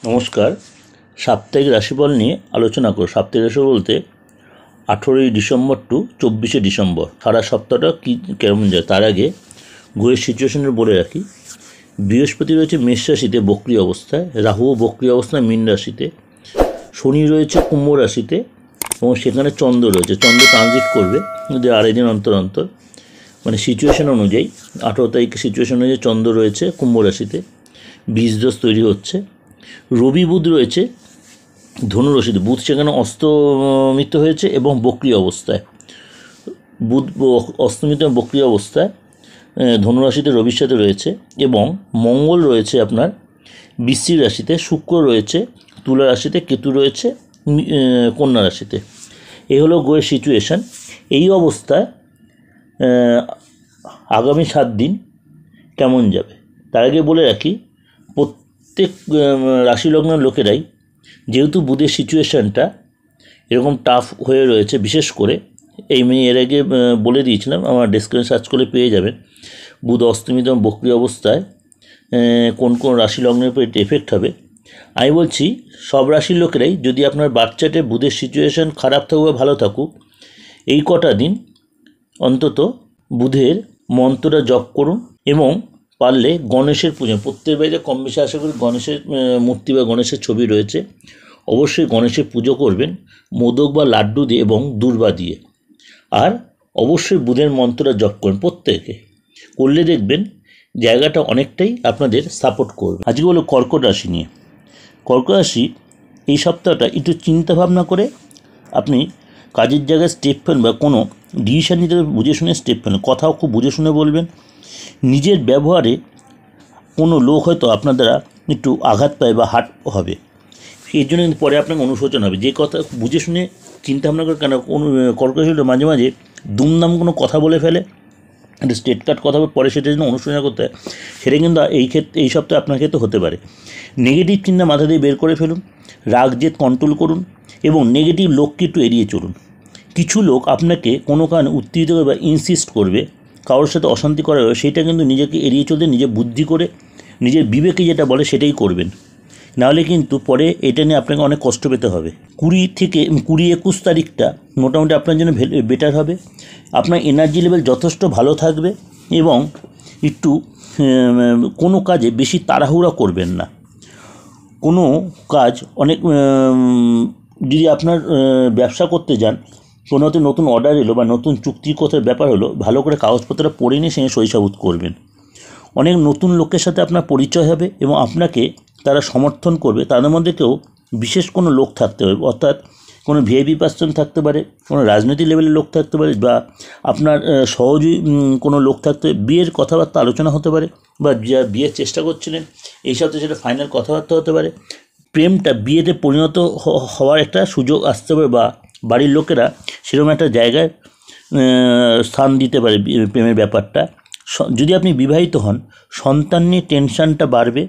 নমস্কার। সাপ্তাহিক রাশিফল নিয়ে আলোচনা করব। সাপ্তাহিক রাশি বলতে 18ই ডিসেম্বর টু 24শে ডিসেম্বর সারা সপ্তাহটা কী কেমন যায় তার আগে গ্রহের সিচুয়েশনের বলে রাখি। বৃহস্পতি রয়েছে মেষ রাশিতে বক্রী অবস্থায়, রাহুও বক্রী অবস্থায় মীন রাশিতে, শনি রয়েছে কুম্ভ রাশিতে এবং সেখানে চন্দ্র রয়েছে। চন্দ্র ট্রানজিট করবে যদি 2.5 দিন অন্তর অন্তর, মানে সিচুয়েশন অনুযায়ী 18 তারিখে সিচুয়েশন অনুযায়ী চন্দ্র রয়েছে কুম্ভ রাশিতে, বীজদোষ তৈরি হচ্ছে। রবি বুধ রয়েছে ধনু রাশিতে, বুধ সেখানে অস্তমিত হয়েছে এবং বক্রী অবস্থায়, বুধ অস্তমিত এবং বক্রী অবস্থায় ধনু রাশিতে রবির সাথে রয়েছে, এবং মঙ্গল রয়েছে আপনার বৃশ্চিক রাশিতে, শুক্র রয়েছে তুলা রাশিতে, কেতু রয়েছে কন্যা রাশিতে। এই হলো গ্রহের সিচুয়েশান। এই অবস্থায় আগামী 7 দিন কেমন যাবে তার আগে বলে রাখি, প্রত্যেক রাশি লগ্নের লোকেরাই যেহেতু বুধের সিচুয়েশানটা এরকম টাফ হয়ে রয়েছে, বিশেষ করে এর আগে বলে দিয়েছিলাম, আমার ডেসক্রিপশনে সার্চ করলে পেয়ে যাবেন বুধ অস্তমিত এবং বক্রী অবস্থায় কোন কোন রাশি লগ্নের উপর এফেক্ট হবে। আমি বলছি সব রাশির লোকেরাই, যদি আপনার বাচ্চাটে বুধের সিচুয়েশান খারাপ থাকুক বা ভালো থাকুক, এই কটা দিন অন্তত বুধের মন্ত্রটা জপ করুন এবং পারলে গণেশের পুজো, প্রত্যেক বাড়িতে কম বেশি আশা করি গণেশের মূর্তি বা গণেশের ছবি রয়েছে, অবশ্যই গণেশের পুজো করবেন মোদক বা লাড্ডু দিয়ে এবং দূর্বা দিয়ে। আর অবশ্যই বুধের মন্ত্রটা জপ করুন প্রত্যেকে, করলে দেখবেন জায়গাটা অনেকটাই আপনাদের সাপোর্ট করবে। আজকে হলো কর্কট রাশি নিয়ে। কর্কট রাশি এই সপ্তাহটা একটু চিন্তাভাবনা করে আপনি কাজের জায়গায় স্টেপ ফেলবেন বা কোনো ডিসিশান নিতে বুঝে শুনে স্টেপ ফেলবেন, কথাও খুব বুঝে শুনে বলবেন। নিজের ব্যবহারে কোনো লোক হয়তো আপনার দ্বারা একটু আঘাত পায় বা হার্ট হবে, এর জন্য পরে আপনাকে অনুশোচন হবে। যে কথা বুঝে শুনে চিন্তা ভাবনা করে, কেন কর্কট রাশি মাঝে মাঝে দুমদাম কোনো কথা বলে ফেলে, একটা স্টেট কাট কথা পরে সেটা জন্য অনুশোচনা করতে হয়, সেটা কিন্তু এই সপ্তাহে আপনার ক্ষেত্রে হতে পারে। নেগেটিভ চিন্তা মাথা দিয়ে বের করে ফেলুন, রাগ জেদ কন্ট্রোল করুন এবং নেগেটিভ লোককে একটু এড়িয়ে চলুন। কিছু লোক আপনাকে কোনো কারণে উত্তেজিত করবে বা ইনসিস্ট করবে, কারোর সাথে অশান্তি করা হবে, সেটা কিন্তু নিজেকে এড়িয়ে চলতে, নিজের বুদ্ধি করে নিজের বিবেকে যেটা বলে সেটাই করবেন, নাহলে কিন্তু পরে এটা নিয়ে আপনাকে অনেক কষ্ট পেতে হবে। 20-21 তারিখটা মোটামুটি আপনার জন্য বেটার হবে। আপনার এনার্জি লেভেল যথেষ্ট ভালো থাকবে এবং একটু কোনো কাজে বেশি তাড়াহুড়া করবেন না। কোনো কাজ অনেক, যদি আপনার ব্যবসা করতে যান, কোনো হয়তো নতুন অর্ডার এলো বা নতুন চুক্তির কথার ব্যাপার হলো, ভালো করে কাগজপত্রটা পড়ে নিয়ে সঙ্গে সই সাবুত করবেন। অনেক নতুন লোকের সাথে আপনার পরিচয় হবে এবং আপনাকে তারা সমর্থন করবে। তাদের মধ্যে কেউ বিশেষ কোনো লোক থাকতে পারে, অর্থাৎ কোনো ভিআইপি পার্সন থাকতে পারে, কোনো রাজনৈতিক লেভেলের লোক থাকতে পারে, বা আপনার সহজেই কোনো লোক থাকতে পারে। বিয়ের কথাবার্তা আলোচনা হতে পারে, বা যা বিয়ের চেষ্টা করছিলেন এই সপ্তাহে সেটা ফাইনাল কথাবার্তা হতে পারে। প্রেমটা বিয়েতে পরিণত হওয়ার একটা সুযোগ আসতে পারে, বা বাড়ির লোকেরা সেরকম একটা জায়গায় স্থান দিতে পারে প্রেমের ব্যাপারটা। যদি আপনি বিবাহিত হন, সন্তান নিয়ে টেনশানটা বাড়বে।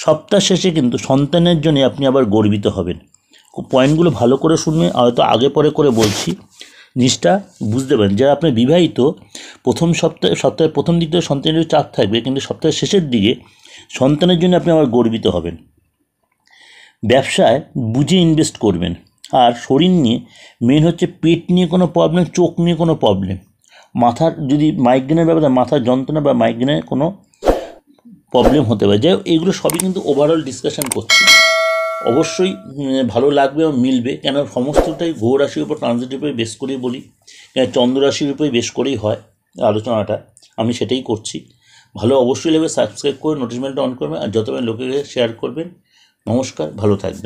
সপ্তাহ শেষে কিন্তু সন্তানের জন্য আপনি আবার গর্বিত হবেন। পয়েন্টগুলো ভালো করে শুনবেন, হয়তো আগে পরে করে বলছি, জিনিসটা বুঝতে পারেন। যারা আপনি বিবাহিত, সপ্তাহের প্রথম দিক থেকে সন্তানের চাপ থাকবে, কিন্তু সপ্তাহের শেষের দিকে সন্তানের জন্য আপনি আবার গর্বিত হবেন। ব্যবসায় বুঝে ইনভেস্ট করবেন। আর শরীর নিয়ে মেন হচ্ছে পেট নিয়ে কোনো প্রবলেম, চোখ নিয়ে কোনো প্রবলেম, মাথার যদি মাইগ্রেনের ব্যাপারে মাথার যন্ত্রণা বা মাইগ্রেনের কোনো প্রবলেম হতে পারে। যাই হোক, এগুলো সবই কিন্তু ওভারঅল ডিসকাশন করছি, অবশ্যই ভালো লাগবে এবং মিলবে, কেন সমস্তটাই গ্রহ রাশির উপর ট্রানজিটের উপরে বেশ করেই বলি, চন্দ্র রাশির উপরে বেশ করেই হয় আলোচনাটা, আমি সেটাই করছি। ভালো অবশ্যই লাগবে, সাবস্ক্রাইব করে নোটিফিকেশনটা অন করবেন আর যতবার লোকেদের শেয়ার করবেন। নমস্কার, ভালো থাকবেন।